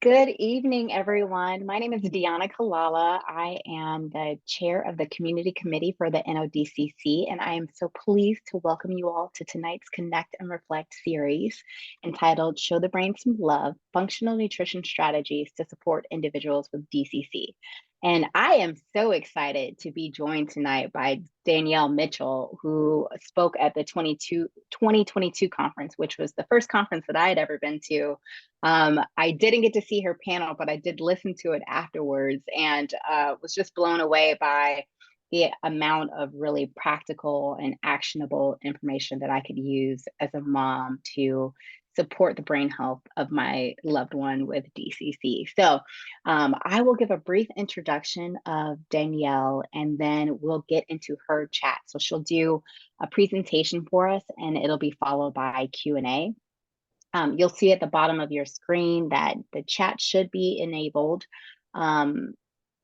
Good evening, everyone. My name is Deanna Kalala. I am the chair of the community committee for the NODCC, and I am so pleased to welcome you all to tonight's Connect and Reflect series entitled Show the Brain Some Love, Functional Nutrition Strategies to Support Individuals with DCC. And I am so excited to be joined tonight by Danielle Mitchell, who spoke at the 2022 conference, which was the first conference that I had ever been to. I didn't get to see her panel, but I did listen to it afterwards and was just blown away by the amount of really practical and actionable information that I could use as a mom to support the brain health of my loved one with DCC. So I will give a brief introduction of Danielle and then we'll get into her chat. So she'll do a presentation for us and it'll be followed by Q&A. You'll see at the bottom of your screen that the chat should be enabled.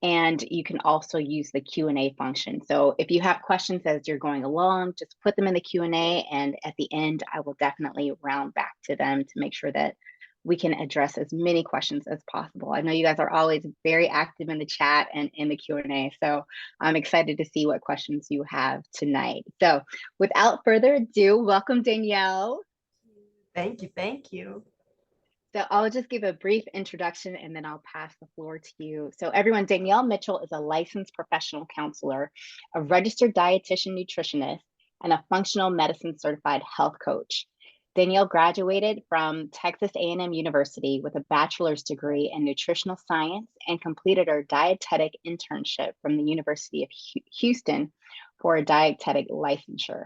And you can also use the Q&A function. So if you have questions as you're going along, just put them in the Q&A, and at the end, I will definitely round back to them to make sure that we can address as many questions as possible. I know you guys are always very active in the chat and in the Q&A, so I'm excited to see what questions you have tonight. So without further ado, welcome Danielle. Thank you. Thank you. So I'll just give a brief introduction and then I'll pass the floor to you. So everyone, Danielle Mitchell is a licensed professional counselor, a registered dietitian nutritionist, and a functional medicine certified health coach. Danielle graduated from Texas A&M University with a bachelor's degree in nutritional science and completed her dietetic internship from the University of Houston for a dietetic licensure.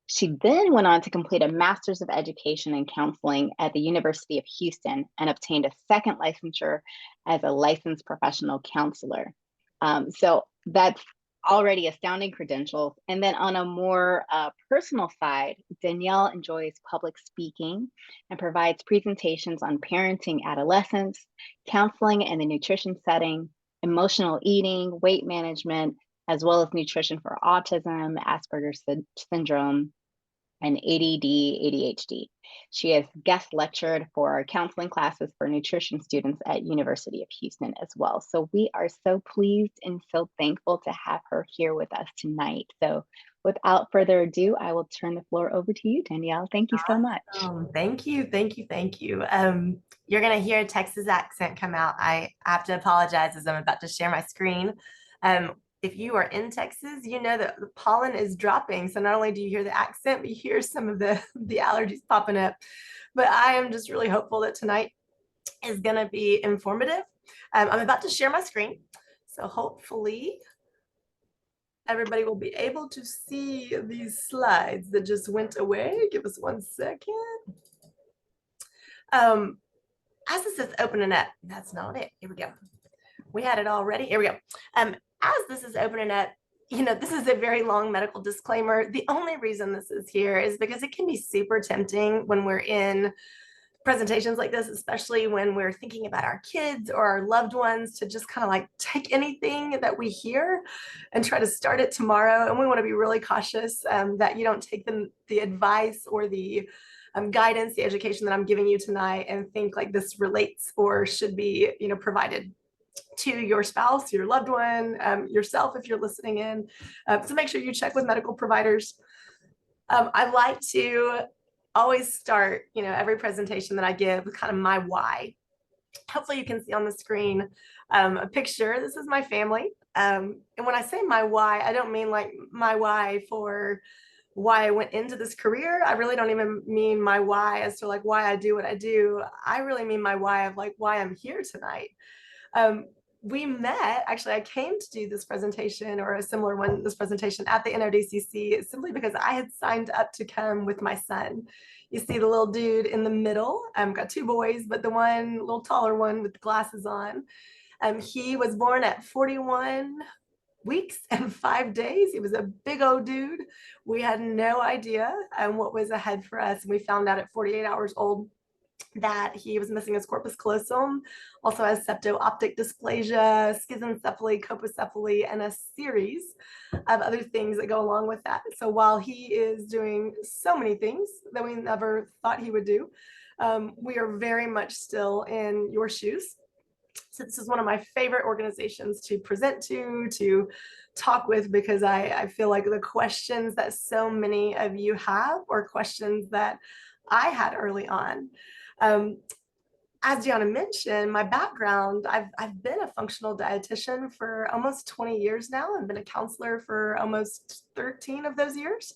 She then went on to complete a Master's of Education in Counseling at the University of Houston and obtained a second licensure as a licensed professional counselor. So that's already astounding credentials. And then on a more personal side, Danielle enjoys public speaking and provides presentations on parenting adolescents, counseling in the nutrition setting, emotional eating, weight management, as well as nutrition for autism, Asperger's syndrome, and ADD, ADHD. She has guest lectured for counseling classes for nutrition students at University of Houston as well. So we are so pleased and so thankful to have her here with us tonight. So without further ado, I will turn the floor over to you, Danielle. Thank you so much. Thank you. Thank you. Thank you. You're going to hear a Texas accent come out. I have to apologize as I'm about to share my screen. If you are in Texas, you know that the pollen is dropping. So not only do you hear the accent, but you hear some of the allergies popping up. But I am just really hopeful that tonight is going to be informative. I'm about to share my screen. So hopefully everybody will be able to see these slides that just went away. Give us 1 second. As this is opening up, that's not it. Here we go. We had it all ready. Here we go. As this is opening up, you know, this is a very long medical disclaimer. The only reason this is here is because it can be super tempting when we're in presentations like this, especially when we're thinking about our kids or our loved ones, to just kind of like take anything that we hear and try to start it tomorrow. And we want to be really cautious that you don't take the advice or the guidance, the education that I'm giving you tonight and think like this relates or should be, you know, provided to your spouse, your loved one, yourself if you're listening in. So make sure you check with medical providers. I like to always start, you know, every presentation that I give with kind of my why. Hopefully you can see on the screen a picture. This is my family. And when I say my why, I don't mean like my why for why I went into this career. I really don't even mean my why as to like why I do what I do. I really mean my why of like why I'm here tonight. We met, actually, I came to do this presentation or a similar one, this presentation at the NODCC simply because I had signed up to come with my son. You see the little dude in the middle. I've got 2 boys, but the one, little taller one with the glasses on, he was born at 41 weeks and 5 days. He was a big old dude. We had no idea what was ahead for us. We found out at 48 hours old that he was missing his corpus callosum, also has septo-optic dysplasia, schizencephaly, colpocephaly, and a series of other things that go along with that. So while he is doing so many things that we never thought he would do, we are very much still in your shoes. So this is one of my favorite organizations to present to talk with, because I feel like the questions that so many of you have are questions that I had early on. As Gianna mentioned, my background, I've been a functional dietitian for almost 20 years now. I've been a counselor for almost 13 of those years.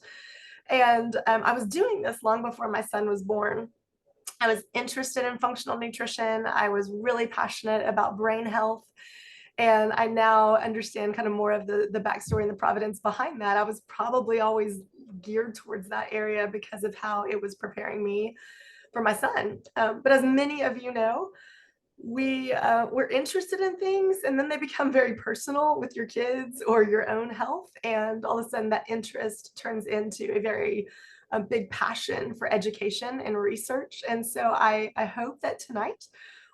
And I was doing this long before my son was born. I was interested in functional nutrition. I was really passionate about brain health. And I now understand kind of more of the backstory and the providence behind that. I was probably always geared towards that area because of how it was preparing me for my son. But as many of you know, we're interested in things, and then they become very personal with your kids or your own health. And all of a sudden that interest turns into a big passion for education and research. And so I hope that tonight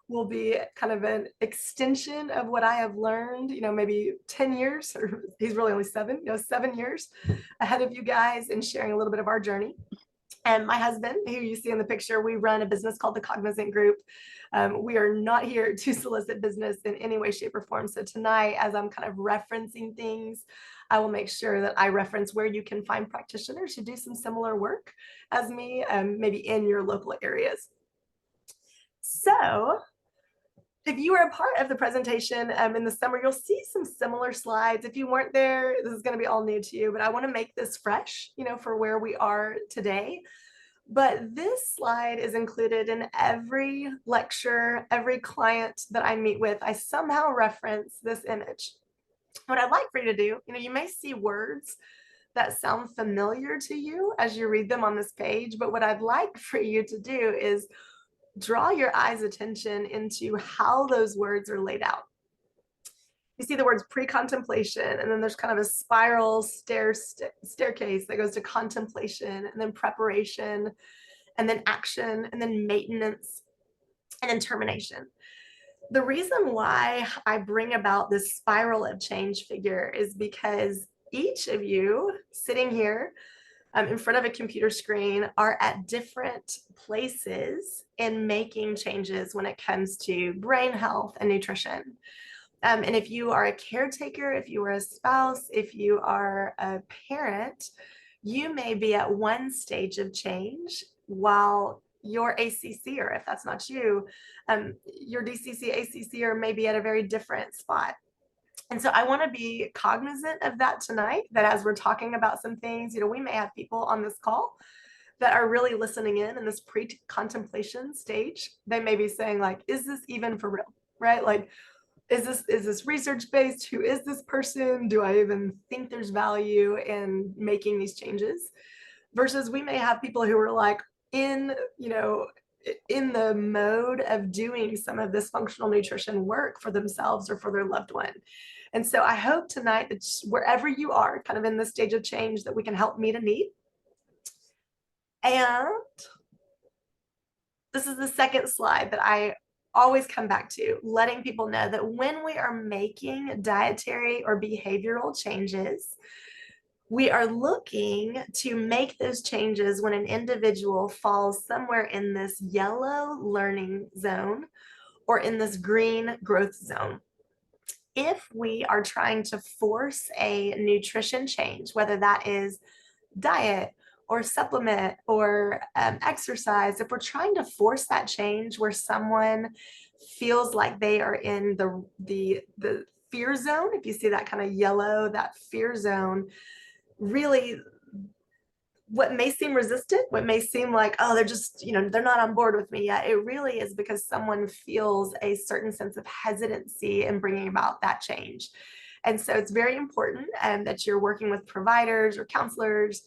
will be kind of an extension of what I have learned, maybe 10 years, or he's really only 7, 7 years ahead of you guys, and sharing a little bit of our journey. And my husband, who you see in the picture, we run a business called the Cognizant Group. We are not here to solicit business in any way, shape, or form. So tonight, as I'm kind of referencing things, I will make sure that I reference where you can find practitioners who do some similar work as me, maybe in your local areas. So if you are a part of the presentation in the summer, you'll see some similar slides. If you weren't there, this is going to be all new to you, but I want to make this fresh, for where we are today. But this slide is included in every lecture, every client that I meet with. I somehow reference this image. What I'd like for you to do, you may see words that sound familiar to you as you read them on this page, but what I'd like for you to do is draw your eyes' attention into how those words are laid out. You see the words pre-contemplation, and then there's kind of a spiral staircase that goes to contemplation, and then preparation, and then action, and then maintenance, and then termination. The reason why I bring about this spiral of change figure is because each of you sitting here in front of a computer screen are at different places in making changes when it comes to brain health and nutrition. And if you are a caretaker, if you are a spouse, if you are a parent, you may be at one stage of change while your ACC, or if that's not you, your DCC, ACC, or maybe at a very different spot. And so I want to be cognizant of that tonight, that as we're talking about some things, we may have people on this call that are really listening in this pre-contemplation stage. They may be saying like, is this even for real, right? Like, is this research-based? Who is this person? Do I even think there's value in making these changes? Versus we may have people who are like in the mode of doing some of this functional nutrition work for themselves or for their loved one. And so I hope tonight that wherever you are kind of in this stage of change, that we can help meet a need. And this is the second slide that I always come back to, letting people know that when we are making dietary or behavioral changes, we are looking to make those changes when an individual falls somewhere in this yellow learning zone or in this green growth zone. If we are trying to force a nutrition change, whether that is diet or supplement or exercise, if we're trying to force that change where someone feels like they are in the fear zone, if you see that kind of yellow, that fear zone, really what may seem resistant, what may seem like, oh, they're just, they're not on board with me yet, it really is because someone feels a certain sense of hesitancy in bringing about that change. And so it's very important that you're working with providers or counselors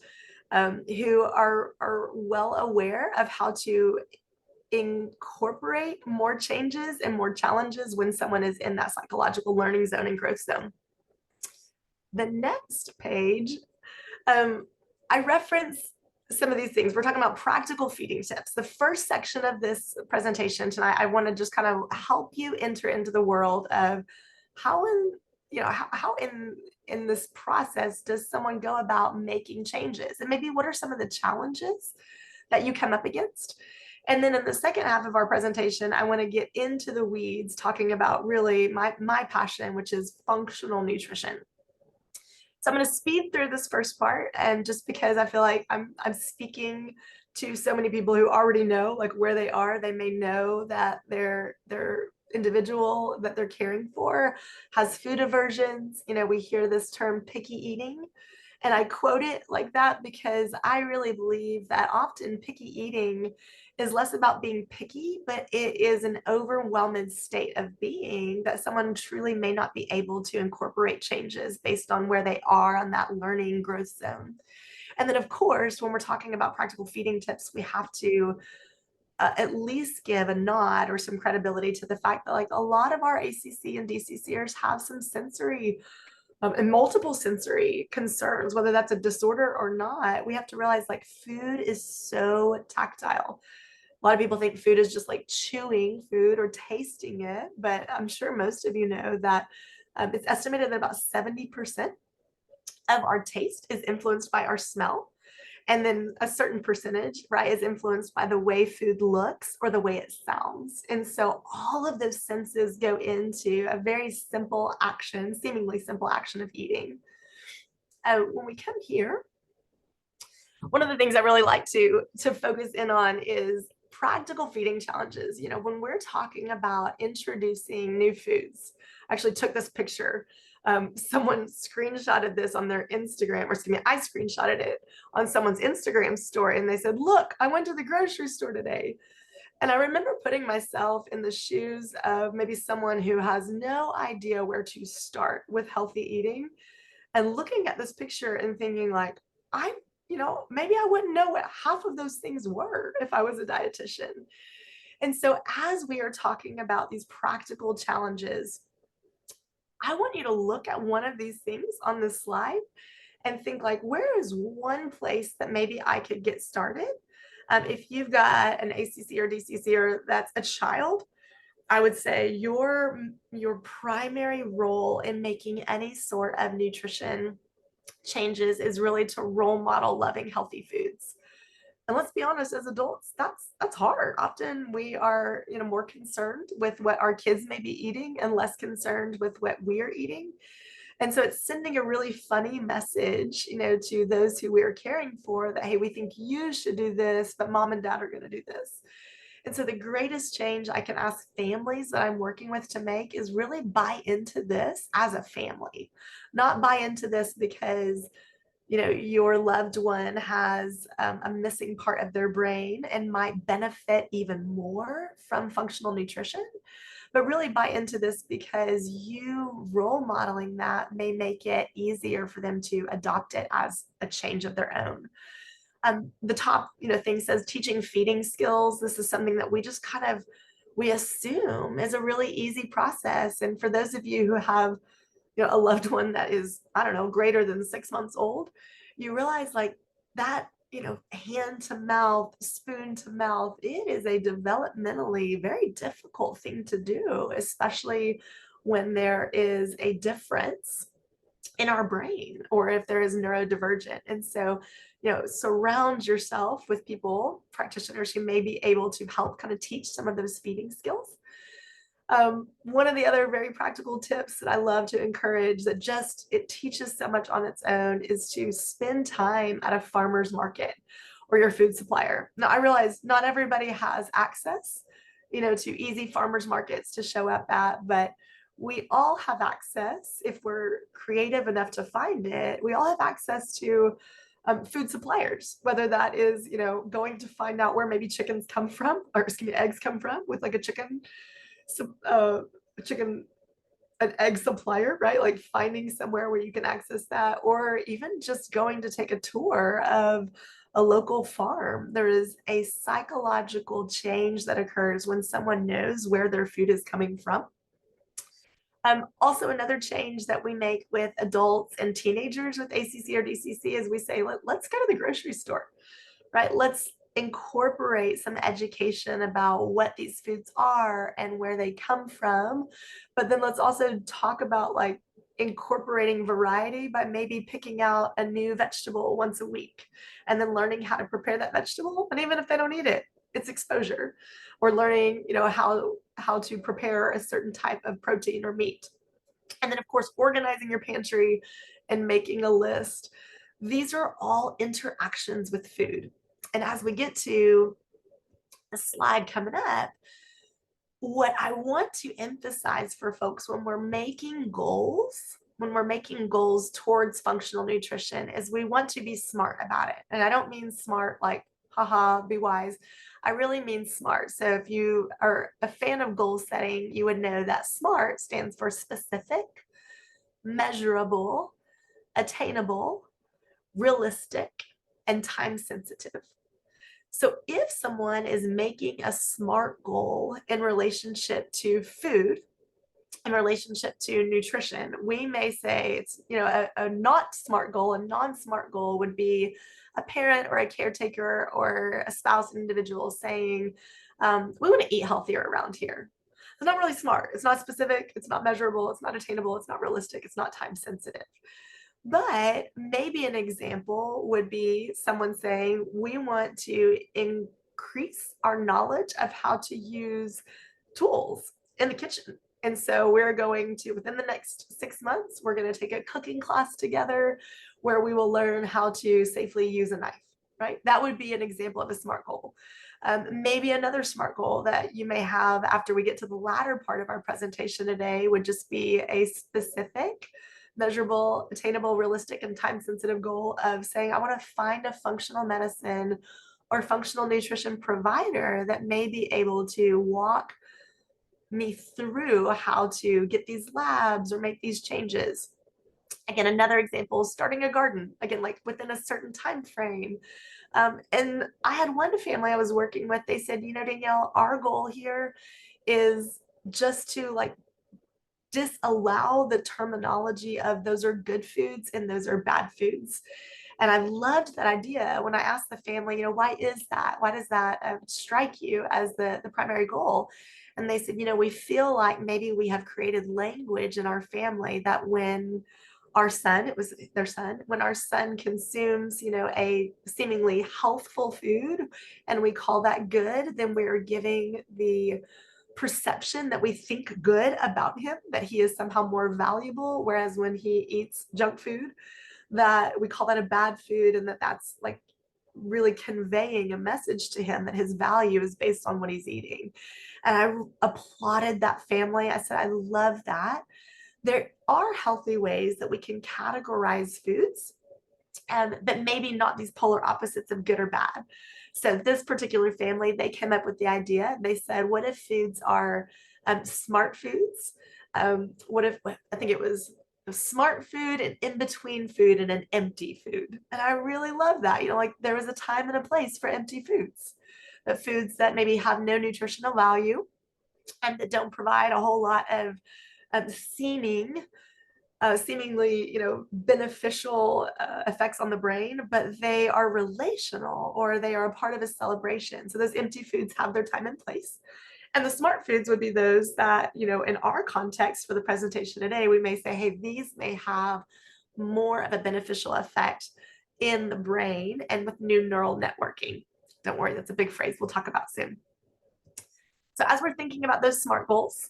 who are well aware of how to incorporate more changes and more challenges when someone is in that psychological learning zone and growth zone. The next page, I reference some of these things. We're talking about practical feeding tips. The first section of this presentation tonight, I want to just kind of help you enter into the world of how in this process does someone go about making changes, and maybe what are some of the challenges that you come up against. And then in the second half of our presentation, I want to get into the weeds, talking about really my passion, which is functional nutrition. So I'm going to speed through this first part, and just because I feel like I'm speaking to so many people who already know like where they are, they may know that their individual that they're caring for has food aversions. You know, we hear this term picky eating, and I quote it like that because I really believe that often picky eating is less about being picky, but it is an overwhelming state of being that someone truly may not be able to incorporate changes based on where they are on that learning growth zone. And then, of course, when we're talking about practical feeding tips, we have to at least give a nod or some credibility to the fact that like a lot of our ACC and DCCers have some sensory and multiple sensory concerns, whether that's a disorder or not. We have to realize like food is so tactile. A lot of people think food is just like chewing food or tasting it, but I'm sure most of you know that it's estimated that about 70% of our taste is influenced by our smell. And then a certain percentage, right, is influenced by the way food looks or the way it sounds. And so all of those senses go into a very simple action, seemingly simple action of eating. When we come here, one of the things I really like to focus in on is practical feeding challenges. You know, when we're talking about introducing new foods, I actually took this picture. Someone screenshotted this on their Instagram, or excuse me, I screenshotted it on someone's Instagram story, and they said, "Look, I went to the grocery store today." And I remember putting myself in the shoes of maybe someone who has no idea where to start with healthy eating, and looking at this picture and thinking like, you know, maybe I wouldn't know what half of those things were if I was a dietitian. And so as we are talking about these practical challenges, I want you to look at one of these things on this slide and think like, where is one place that maybe I could get started? If you've got an ACC or DCC or that's a child, I would say your primary role in making any sort of nutrition changes is really to role model loving healthy foods. And let's be honest, as adults, that's hard. Often we are, you know, more concerned with what our kids may be eating and less concerned with what we're eating. And so it's sending a really funny message, you know, to those who we're caring for that, hey, we think you should do this, but mom and dad are going to do this. And so the greatest change I can ask families that I'm working with to make is really buy into this as a family, not buy into this because, you know, your loved one has a missing part of their brain and might benefit even more from functional nutrition, but really buy into this because you role modeling that may make it easier for them to adopt it as a change of their own. The top, you know, thing says teaching feeding skills. This is something that we just kind of, we assume is a really easy process. And for those of you who have, you know, a loved one that is, I don't know, greater than 6 months old, you realize like that, you know, hand to mouth, spoon to mouth, it is a developmentally very difficult thing to do, especially when there is a difference in our brain or if there is neurodivergent. And so, you know, surround yourself with people, practitioners who may be able to help kind of teach some of those feeding skills. One of the other very practical tips that I love to encourage that just it teaches so much on its own is to spend time at a farmer's market or your food supplier. Now, I realize not everybody has access, you know, to easy farmers markets to show up at, but we all have access if we're creative enough to find it. We all have access to food suppliers, whether that is, you know, going to find out where maybe chickens come from, or excuse me, eggs come from with like a chicken, an egg supplier, right? Like finding somewhere where you can access that, or even just going to take a tour of a local farm. There is a psychological change that occurs when someone knows where their food is coming from. Also, another change that we make with adults and teenagers with ACC or DCC is we say, let's go to the grocery store, right? Let's incorporate some education about what these foods are and where they come from. But then let's also talk about like incorporating variety by maybe picking out a new vegetable once a week and then learning how to prepare that vegetable. And even if they don't eat it, it's exposure, or learning, how to prepare a certain type of protein or meat. And then of course, organizing your pantry and making a list. These are all interactions with food. And as we get to the slide coming up, what I want to emphasize for folks when we're making goals, towards functional nutrition, is we want to be smart about it. And I don't mean smart like, haha, be wise. I really mean smart. So if you are a fan of goal setting, you would know that SMART stands for specific, measurable, attainable, realistic, and time sensitive. So if someone is making a SMART goal in relationship to food, in relationship to nutrition, we may say it's, a not SMART goal. A non-SMART goal would be a parent or a caretaker or a spouse individual saying, we want to eat healthier around here. It's not really smart. It's not specific. It's not measurable. It's not attainable. It's not realistic. It's not time sensitive. But maybe an example would be someone saying, we want to increase our knowledge of how to use tools in the kitchen. And so we're going to, within the next 6 months, we're going to take a cooking class together where we will learn how to safely use a knife, right? That would be an example of a SMART goal. Maybe another SMART goal that you may have after we get to the latter part of our presentation today would just be a specific, measurable, attainable, realistic, and time-sensitive goal of saying, I want to find a functional medicine or functional nutrition provider that may be able to walk me through how to get these labs or make these changes. Again, another example is starting a garden, again, like within a certain time frame. And I had one family I was working with, they said, Danielle, our goal here is just to disallow the terminology of those are good foods and those are bad foods. And I loved that idea. When I asked the family, why is that? Why does that strike you as the primary goal? And they said, we feel like maybe we have created language in our family that when our son, it was their son, when our son consumes, a seemingly healthful food and we call that good, then we're giving the perception that we think good about him, that he is somehow more valuable. Whereas when he eats junk food, that we call that a bad food, and that's like really conveying a message to him that his value is based on what he's eating. And I applauded that family. I said, I love that. There are healthy ways that we can categorize foods, but maybe not these polar opposites of good or bad. So this particular family, they came up with the idea. They said, what if foods are smart foods? What if, I think it was a smart food, an in-between food, and an empty food. And I really love that. There was a time and a place for empty foods, but foods that maybe have no nutritional value and that don't provide a whole lot of seemingly, beneficial effects on the brain, but they are relational or they are a part of a celebration. So those empty foods have their time and place. And the smart foods would be those that, in our context for the presentation today, we may say, hey, these may have more of a beneficial effect in the brain and with new neural networking. Don't worry, that's a big phrase we'll talk about soon. So as we're thinking about those SMART goals,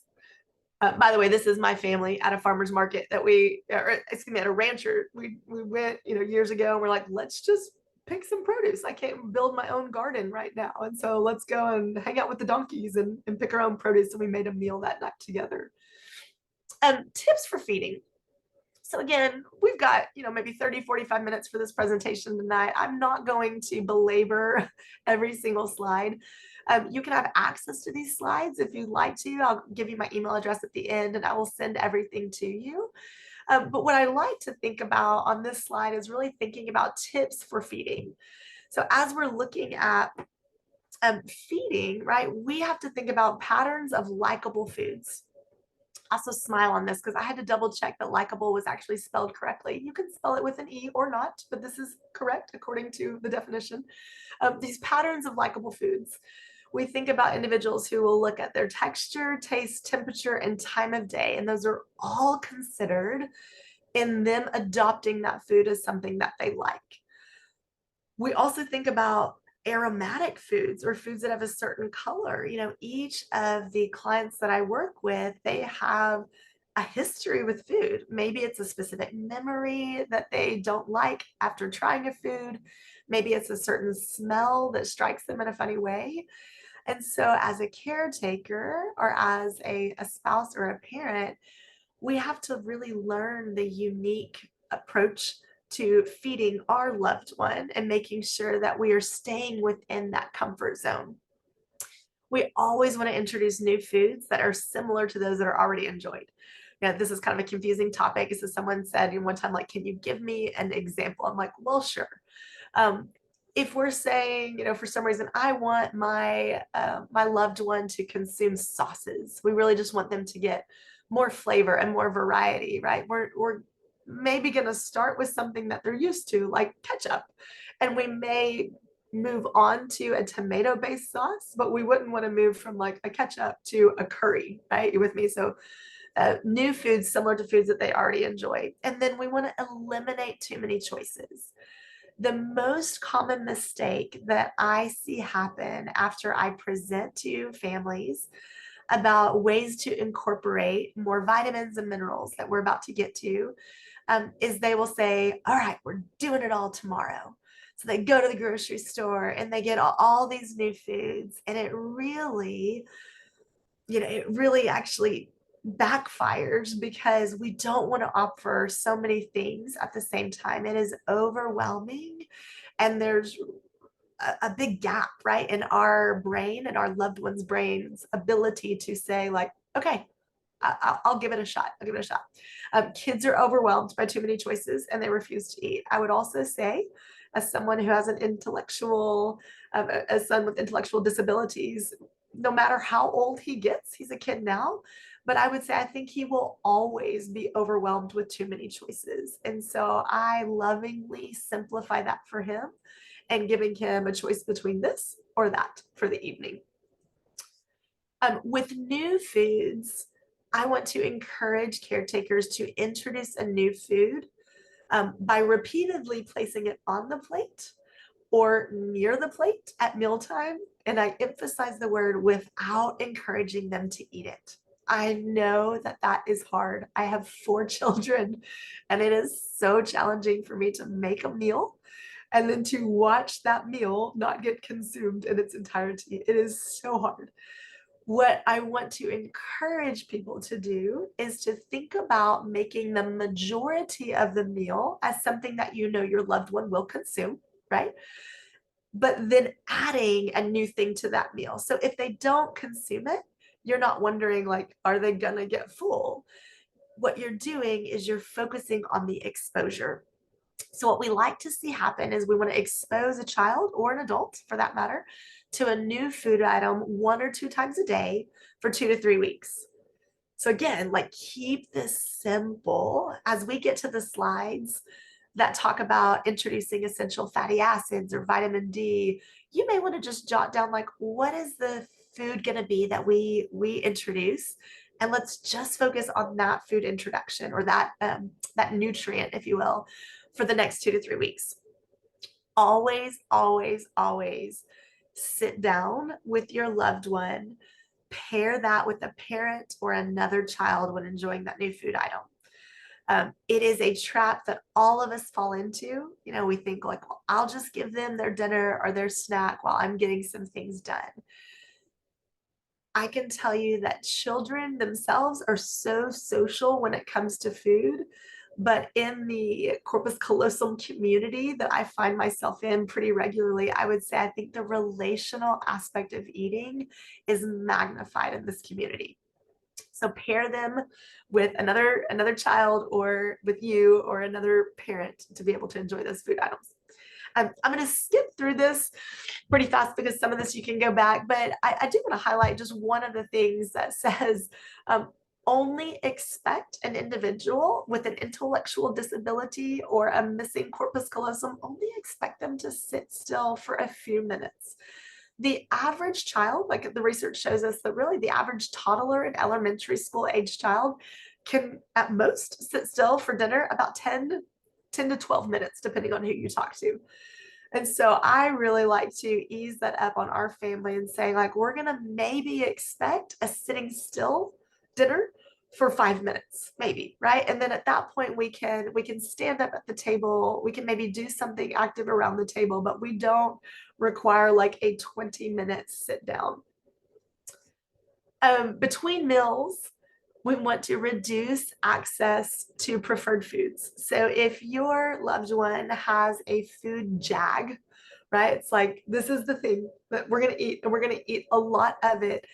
by the way, this is my family at a farmer's market that at a rancher. We went, years ago, and we're like, let's just pick some produce. I can't build my own garden right now. And so let's go and hang out with the donkeys and pick our own produce. And we made a meal that night together. Tips for feeding. So again, we've got, maybe 30, 45 minutes for this presentation tonight. I'm not going to belabor every single slide. You can have access to these slides if you'd like to. I'll give you my email address at the end and I will send everything to you. But what I like to think about on this slide is really thinking about tips for feeding. So as we're looking at feeding, right, we have to think about patterns of likable foods. Also smile on this because I had to double check that likable was actually spelled correctly. You can spell it with an E or not, but this is correct according to the definition. These patterns of likable foods. We think about individuals who will look at their texture, taste, temperature, and time of day, and those are all considered in them adopting that food as something that they like. We also think about aromatic foods or foods that have a certain color. Each of the clients that I work with, they have a history with food. Maybe it's a specific memory that they don't like after trying a food. Maybe it's a certain smell that strikes them in a funny way. And so as a caretaker or as a spouse or a parent, we have to really learn the unique approach to feeding our loved one and making sure that we are staying within that comfort zone. We always want to introduce new foods that are similar to those that are already enjoyed. This is kind of a confusing topic. So someone said one time, like, can you give me an example? I'm like, well, sure. If we're saying, for some reason, I want my loved one to consume sauces, we really just want them to get more flavor and more variety, right? We're maybe going to start with something that they're used to, like ketchup, and we may move on to a tomato-based sauce, but we wouldn't want to move from like a ketchup to a curry, right? You with me? So new foods similar to foods that they already enjoy. And then we want to eliminate too many choices. The most common mistake that I see happen after I present to families about ways to incorporate more vitamins and minerals that we're about to get to is they will say, all right, we're doing it all tomorrow. So they go to the grocery store and they get all these new foods, and it really actually backfires because we don't want to offer so many things at the same time. It is overwhelming, and there's a big gap, right, in our brain and our loved one's brain's ability to say, like, okay, I'll give it a shot. I'll give it a shot. Kids are overwhelmed by too many choices and they refuse to eat. I would also say, as someone who has an intellectual, a son with intellectual disabilities, no matter how old he gets, he's a kid now, but I would say I think he will always be overwhelmed with too many choices. And so I lovingly simplify that for him and giving him a choice between this or that for the evening. With new foods, I want to encourage caretakers to introduce a new food by repeatedly placing it on the plate or near the plate at mealtime. And I emphasize the word without encouraging them to eat it. I know that that is hard. I have 4 children, and it is so challenging for me to make a meal and then to watch that meal not get consumed in its entirety. It is so hard. What I want to encourage people to do is to think about making the majority of the meal as something that your loved one will consume, right? But then adding a new thing to that meal. So if they don't consume it, you're not wondering, like, are they gonna get full? What you're doing is you're focusing on the exposure. So what we like to see happen is we want to expose a child or an adult, for that matter, to a new food item 1 or 2 times a day for 2 to 3 weeks. So again, like, keep this simple. As we get to the slides that talk about introducing essential fatty acids or vitamin D, you may want to just jot down, like, what is the food going to be that we introduce, and let's just focus on that food introduction or that nutrient, if you will, for the next 2 to 3 weeks. Always, always, always sit down with your loved one, pair that with a parent or another child when enjoying that new food item. It is a trap that all of us fall into. We think, like, well, I'll just give them their dinner or their snack while I'm getting some things done. I can tell you that children themselves are so social when it comes to food, but in the Corpus Callosum community that I find myself in pretty regularly, I would say I think the relational aspect of eating is magnified in this community. So pair them with another child or with you or another parent to be able to enjoy those food items. I'm going to skip through this pretty fast because some of this you can go back, but I do want to highlight just one of the things that says only expect an individual with an intellectual disability or a missing corpus callosum, only expect them to sit still for a few minutes. The average child, like the research shows us that really the average toddler and elementary school age child can at most sit still for dinner about 10 to 12 minutes, depending on who you talk to. And so I really like to ease that up on our family and say, like, we're going to maybe expect a sitting still dinner for 5 minutes, maybe, right? And then at that point, we can stand up at the table. We can maybe do something active around the table, but we don't require like a 20-minute sit down. Between meals, we want to reduce access to preferred foods. So if your loved one has a food jag, right? It's like, this is the thing that we're going to eat, and we're going to eat a lot of it.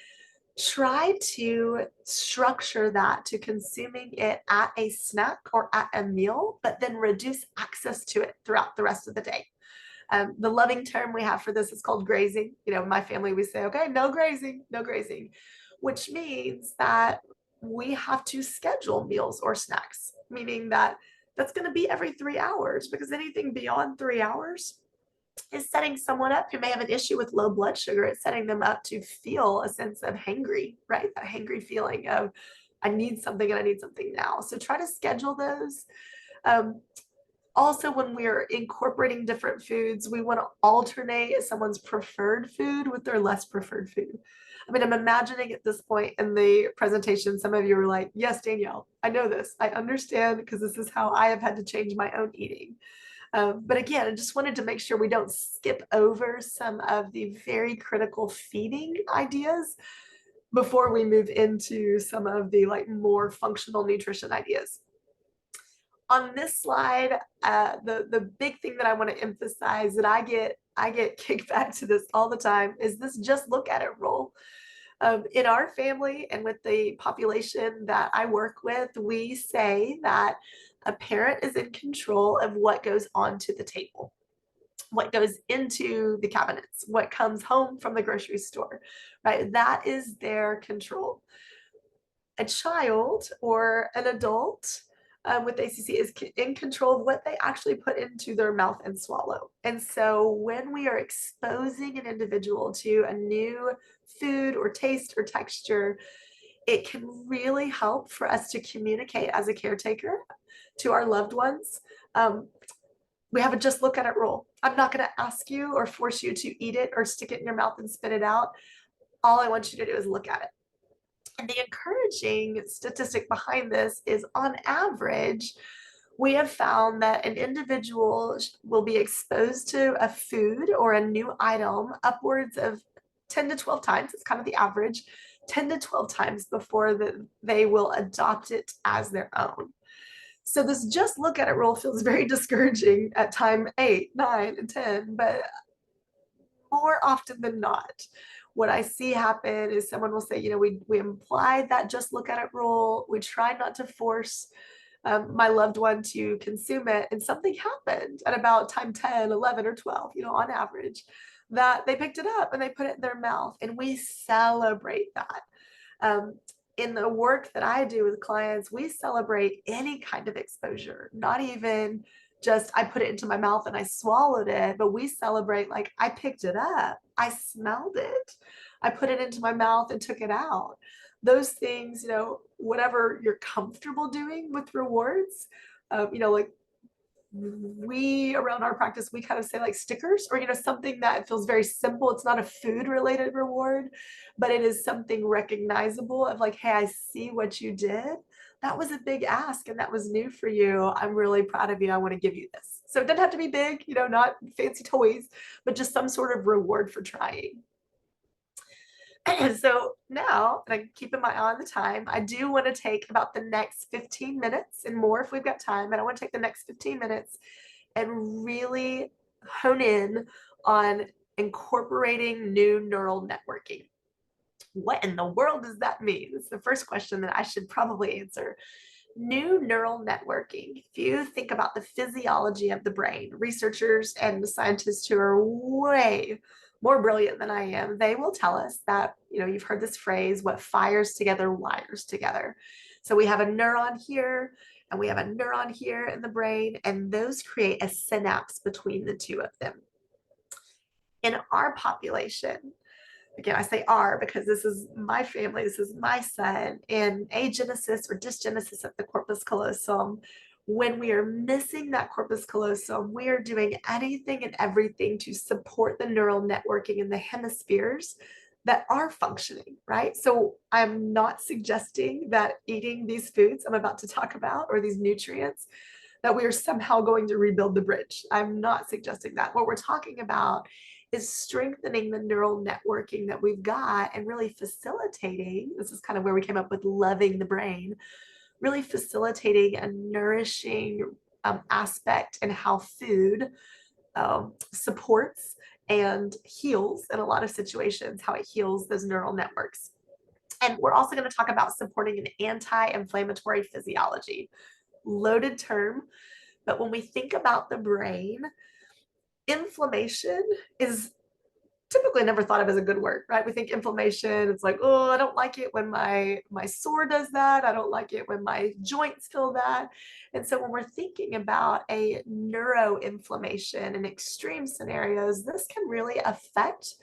Try to structure that to consuming it at a snack or at a meal, but then reduce access to it throughout the rest of the day. The loving term we have for this is called grazing. You know, in my family, we say, okay, no grazing, no grazing, which means that we have to schedule meals or snacks, meaning that that's going to be every 3 hours, because anything beyond 3 hours is setting someone up who may have an issue with low blood sugar. It's setting them up to feel a sense of hangry, right? That hangry feeling of, I need something and I need something now. So try to schedule those. Also, when we're incorporating different foods, we want to alternate someone's preferred food with their less preferred food. I mean, I'm imagining at this point in the presentation, some of you are like, yes, Danielle, I know this. I understand, because this is how I have had to change my own eating. But again, I just wanted to make sure we don't skip over some of the very critical feeding ideas before we move into some of the like more functional nutrition ideas. On this slide, the big thing that I want to emphasize, that I get kicked back to this all the time, is this just look at it rule. In our family and with the population that I work with, we say that a parent is in control of what goes onto the table, what goes into the cabinets, what comes home from the grocery store, right? That is their control. A child or an adult with ACC is in control of what they actually put into their mouth and swallow. And so when we are exposing an individual to a new food or taste or texture, it can really help for us to communicate as a caretaker to our loved ones. We have a just look at it rule. I'm not going to ask you or force you to eat it or stick it in your mouth and spit it out. All I want you to do is look at it. And the encouraging statistic behind this is, on average, we have found that an individual will be exposed to a food or a new item upwards of 10 to 12 times. It's kind of the average, 10 to 12 times before they will adopt it as their own. So this just look at it rule feels very discouraging at time 8, 9, and 10, but more often than not, what I see happen is someone will say, you know, we implied that just look at it rule. We tried not to force my loved one to consume it. And something happened at about time 10, 11, or 12, you know, on average, that they picked it up and they put it in their mouth. And we celebrate that. In the work that I do with clients, we celebrate any kind of exposure, not even just I put it into my mouth and I swallowed it, but we celebrate like I picked it up, I smelled it, I put it into my mouth and took it out. Those things, you know, whatever you're comfortable doing with rewards, you know, like we around our practice, we kind of say like stickers, or, you know, something that feels very simple. It's not a food related reward, but it is something recognizable of like, hey, I see what you did. That was a big ask and that was new for you. I'm really proud of you. I want to give you this. So it doesn't have to be big, you know, not fancy toys, but just some sort of reward for trying. And so now, and I'm keeping my eye on the time, I do want to take about the next 15 minutes and more if we've got time, but I want to take the next 15 minutes and really hone in on incorporating new neural networking. What in the world does that mean? It's the first question that I should probably answer. New neural networking. If you think about the physiology of the brain, researchers and scientists who are way more brilliant than I am, they will tell us that, you know, you've heard this phrase, what fires together wires together. So we have a neuron here and we have a neuron here in the brain, and those create a synapse between the two of them. In our population, again, I say our because this is my family, this is my son, in agenesis or dysgenesis of the corpus callosum, When we are missing that corpus callosum, we are doing anything and everything to support the neural networking in the hemispheres that are functioning, right? So I'm not suggesting that eating these foods I'm about to talk about, or these nutrients, that we are somehow going to rebuild the bridge. I'm not suggesting that. What we're talking about is strengthening the neural networking that we've got and really facilitating. This is kind of where we came up with loving the brain, really facilitating a nourishing aspect in how food supports and heals in a lot of situations, how it heals those neural networks. And we're also going to talk about supporting an anti-inflammatory physiology. Loaded term, but when we think about the brain, inflammation is typically never thought of as a good word, right? We think inflammation, it's like, oh, I don't like it when my sore does that. I don't like it when my joints feel that. And so when we're thinking about a neuroinflammation in extreme scenarios, this can really affect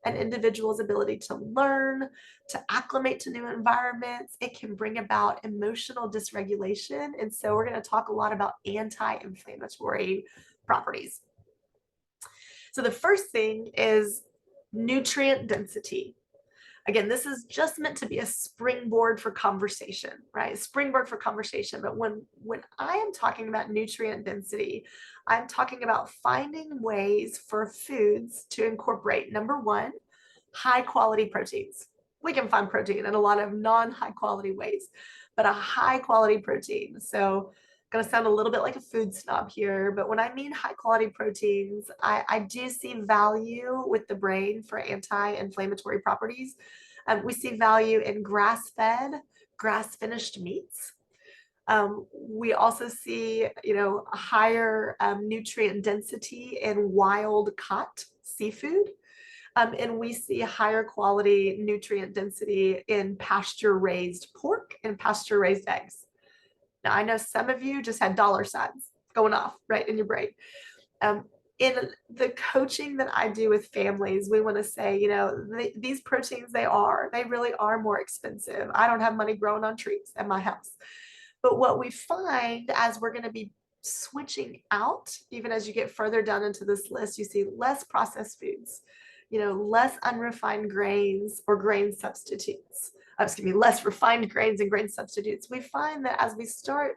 an individual's ability to learn, to acclimate to new environments. It can bring about emotional dysregulation. And so we're going to talk a lot about anti-inflammatory properties. So the first thing is nutrient density. Again, this is just meant to be a springboard for conversation, right? Springboard for conversation. But when I am talking about nutrient density, I'm talking about finding ways for foods to incorporate, number one, high quality proteins. We can find protein in a lot of non-high quality ways, but a high quality protein. So going to sound a little bit like a food snob here, but when I mean high quality proteins, I do see value with the brain for anti-inflammatory properties. We see value in grass-fed, grass-finished meats. We also see, a higher nutrient density in wild caught seafood. And we see higher quality nutrient density in pasture-raised pork and pasture-raised eggs. Now, I know some of you just had dollar signs going off right in your brain. In the coaching that I do with families, we want to say, these proteins, they really are more expensive. I don't have money growing on trees at my house. But what we find as we're going to be switching out, even as you get further down into this list, you see less processed foods, less unrefined grains or grain substitutes. Less refined grains and grain substitutes. We find that as we start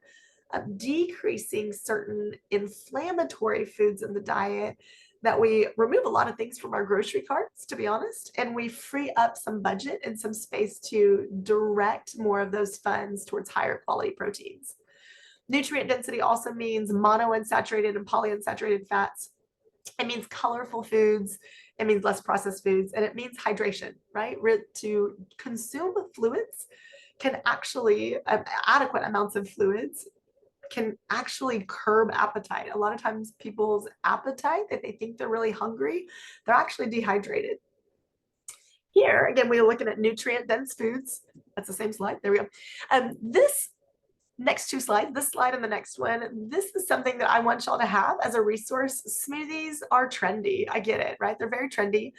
decreasing certain inflammatory foods in the diet, that we remove a lot of things from our grocery carts, to be honest, and we free up some budget and some space to direct more of those funds towards higher quality proteins. Nutrient density also means monounsaturated and polyunsaturated fats. It means colorful foods. It means less processed foods, and it means hydration, right? To consume fluids can actually, adequate amounts of fluids can actually curb appetite. A lot of times people's appetite, that they think they're really hungry, they're actually dehydrated. Here, again, we're looking at nutrient dense foods. That's the same slide. There we go. This next two slides, this slide and the next one, this is something that I want y'all to have as a resource. Smoothies are trendy. I get it, right? They're very trendy,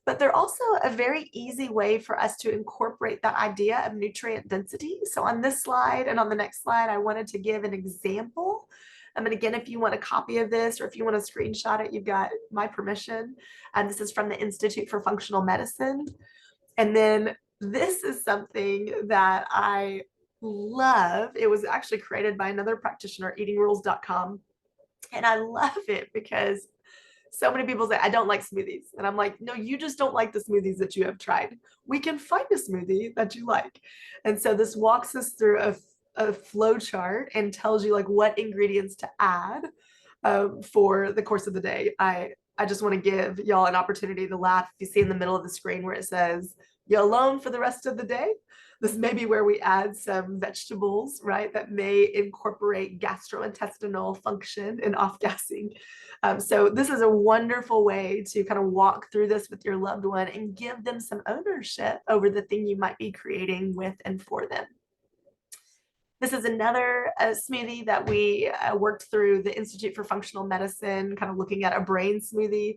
but they're also a very easy way for us to incorporate that idea of nutrient density. So on this slide and on the next slide, I wanted to give an example. And again, if you want a copy of this or if you want to screenshot it, you've got my permission. And this is from the Institute for Functional Medicine. And then this is something that I love. It was actually created by another practitioner, eatingrules.com. And I love it because so many people say, I don't like smoothies. And I'm like, no, you just don't like the smoothies that you have tried. We can find a smoothie that you like. And so this walks us through a flow chart and tells you like what ingredients to add for the course of the day. I just want to give y'all an opportunity to laugh. If you see in the middle of the screen where it says, you alone for the rest of the day, this may be where we add some vegetables, right, that may incorporate gastrointestinal function and off-gassing. So this is a wonderful way to kind of walk through this with your loved one and give them some ownership over the thing you might be creating with and for them. This is another smoothie that we worked through the Institute for Functional Medicine, kind of looking at a brain smoothie.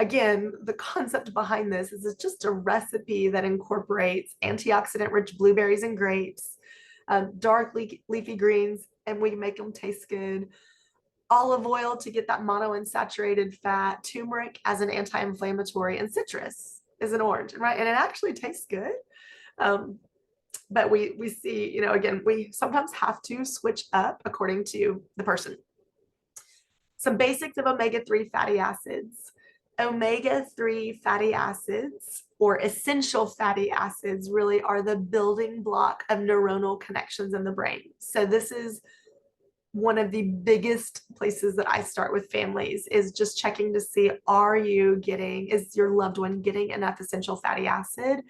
Again, the concept behind this is it's just a recipe that incorporates antioxidant-rich blueberries and grapes, dark leafy greens, and we make them taste good. Olive oil to get that monounsaturated fat, turmeric as an anti-inflammatory, and citrus is an orange, right? And it actually tastes good. But we see, you know, again, we sometimes have to switch up according to the person. Some basics of omega-3 fatty acids. Omega-3 fatty acids, or essential fatty acids, really are the building block of neuronal connections in the brain. So this is one of the biggest places that I start with families, is just checking to see, is your loved one getting enough essential fatty acid?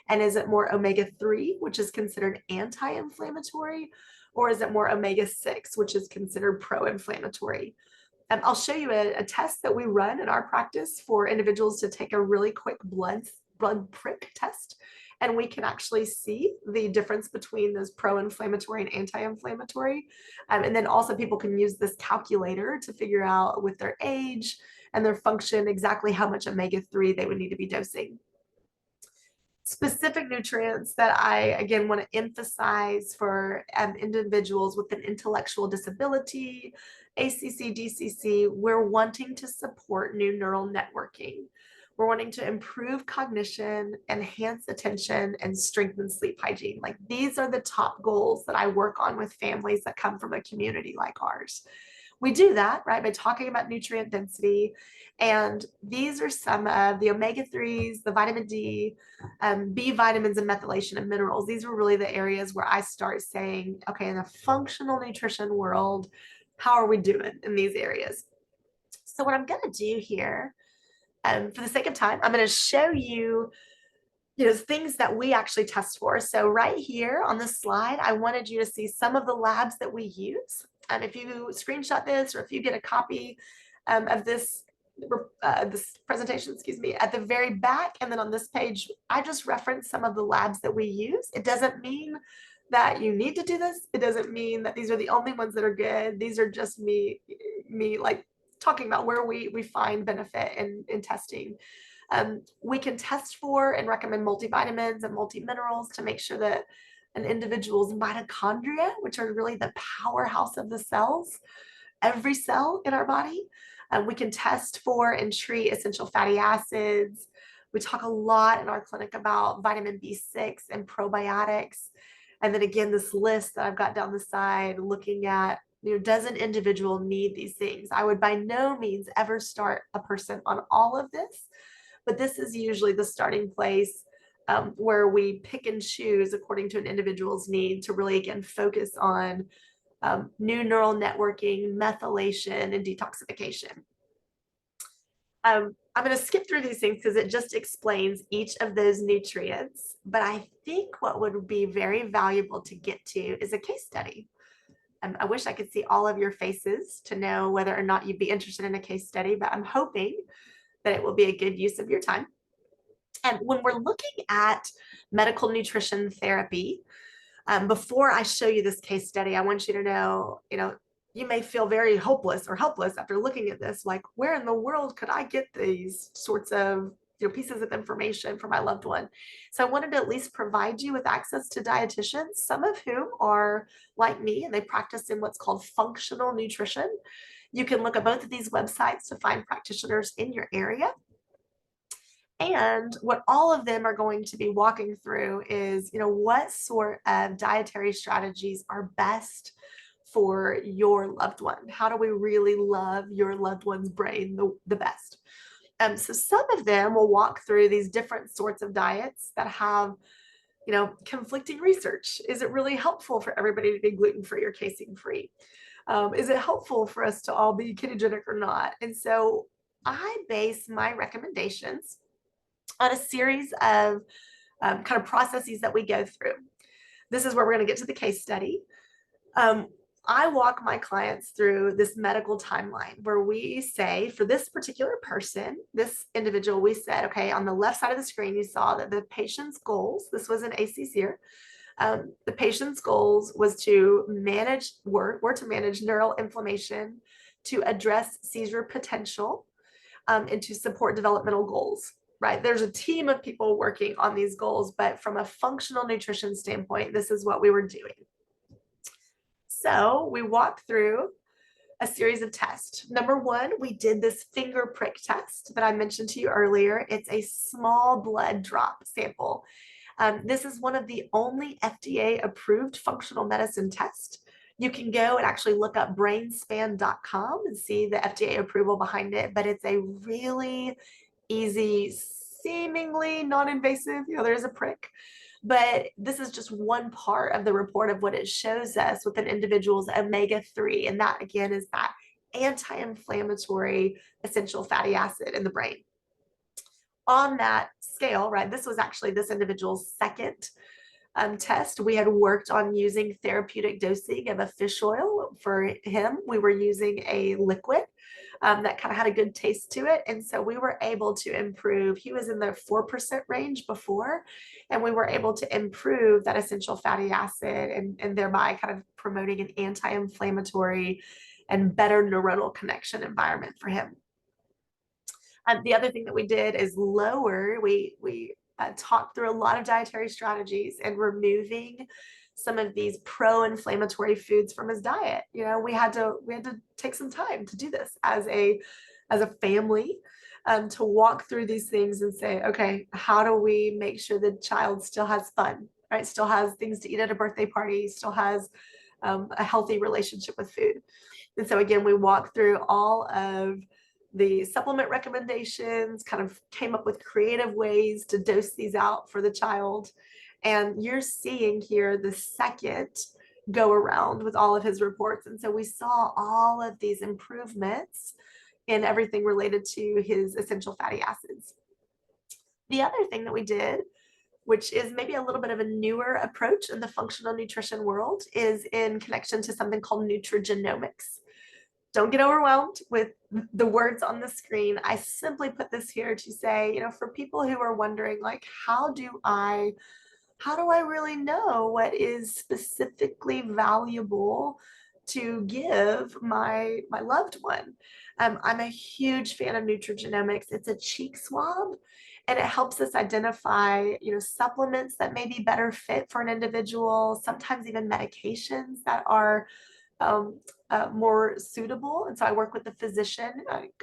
And is it more omega-3, which is considered anti-inflammatory, or is it more omega-6, which is considered pro-inflammatory? I'll show you a test that we run in our practice for individuals to take a really quick blood prick test. And we can actually see the difference between those pro-inflammatory and anti-inflammatory. And then also people can use this calculator to figure out with their age and their function exactly how much omega-3 they would need to be dosing. Specific nutrients that I, again, want to emphasize for individuals with an intellectual disability, ACC, DCC, we're wanting to support new neural networking. We're wanting to improve cognition, enhance attention, and strengthen sleep hygiene. Like, these are the top goals that I work on with families that come from a community like ours. We do that, right, by talking about nutrient density. And these are some of the omega-3s, the vitamin D, B vitamins, and methylation and minerals. These are really the areas where I start saying, okay, in the functional nutrition world, how are we doing in these areas? So what I'm going to do here, for the sake of time, I'm going to show you, things that we actually test for. So right here on this slide, I wanted you to see some of the labs that we use. If you screenshot this, or if you get a copy of this presentation, at the very back, and then on this page, I just reference some of the labs that we use. It doesn't mean that you need to do this. It doesn't mean that these are the only ones that are good. These are just me like talking about where we find benefit in testing. We can test for and recommend multivitamins and multiminerals to make sure that an individual's mitochondria, which are really the powerhouse of the cells, every cell in our body. We can test for and treat essential fatty acids. We talk a lot in our clinic about vitamin B6 and probiotics. And then again, this list that I've got down the side looking at, does an individual need these things? I would by no means ever start a person on all of this, but this is usually the starting place where we pick and choose according to an individual's need to really, again, focus on new neural networking, methylation, and detoxification. I'm going to skip through these things because it just explains each of those nutrients. But I think what would be very valuable to get to is a case study. I wish I could see all of your faces to know whether or not you'd be interested in a case study, but I'm hoping that it will be a good use of your time. And when we're looking at medical nutrition therapy, before I show you this case study, I want you to know, you may feel very hopeless or helpless after looking at this, like, where in the world could I get these sorts of pieces of information for my loved one? So I wanted to at least provide you with access to dietitians, some of whom are like me, and they practice in what's called functional nutrition. You can look at both of these websites to find practitioners in your area. And what all of them are going to be walking through is, what sort of dietary strategies are best for your loved one? How do we really love your loved one's brain the best? So some of them will walk through these different sorts of diets that have, conflicting research. Is it really helpful for everybody to be gluten-free or casein-free? Is it helpful for us to all be ketogenic or not? And so I base my recommendations on a series of kind of processes that we go through. This is where we're going to get to the case study. I walk my clients through this medical timeline where we say, for this particular person, this individual, we said, okay, on the left side of the screen, you saw that the patient's goals, this was an ACC, the patient's goals was to manage neural inflammation, to address seizure potential, and to support developmental goals. Right? There's a team of people working on these goals, but from a functional nutrition standpoint, this is what we were doing. So we walked through a series of tests. Number one, we did this finger prick test that I mentioned to you earlier. It's a small blood drop sample. This is one of the only FDA approved functional medicine tests. You can go and actually look up brainspan.com and see the FDA approval behind it, but it's a really easy, seemingly non-invasive, there is a prick, but this is just one part of the report of what it shows us with an individual's omega-3. And that again is that anti-inflammatory essential fatty acid in the brain. On that scale, right, this was actually this individual's second test. We had worked on using therapeutic dosing of a fish oil. For him, we were using a liquid that kind of had a good taste to it. And so we were able to improve. He was in the 4% range before, and we were able to improve that essential fatty acid and thereby kind of promoting an anti-inflammatory and better neuronal connection environment for him. The other thing that we did is we talked through a lot of dietary strategies and removing some of these pro-inflammatory foods from his diet. We had to take some time to do this as a family, to walk through these things and say, okay, how do we make sure the child still has fun, right? Still has things to eat at a birthday party, still has a healthy relationship with food. And so again, we walked through all of the supplement recommendations, kind of came up with creative ways to dose these out for the child. And you're seeing here the second go around with all of his reports. And so we saw all of these improvements in everything related to his essential fatty acids. The other thing that we did, which is maybe a little bit of a newer approach in the functional nutrition world, is in connection to something called nutrigenomics. Don't get overwhelmed with the words on the screen. I simply put this here to say, for people who are wondering, like, how do I really know what is specifically valuable to give my loved one? I'm a huge fan of nutrigenomics. It's a cheek swab, and it helps us identify, supplements that may be better fit for an individual, sometimes even medications that are more suitable. And so I work with the physician,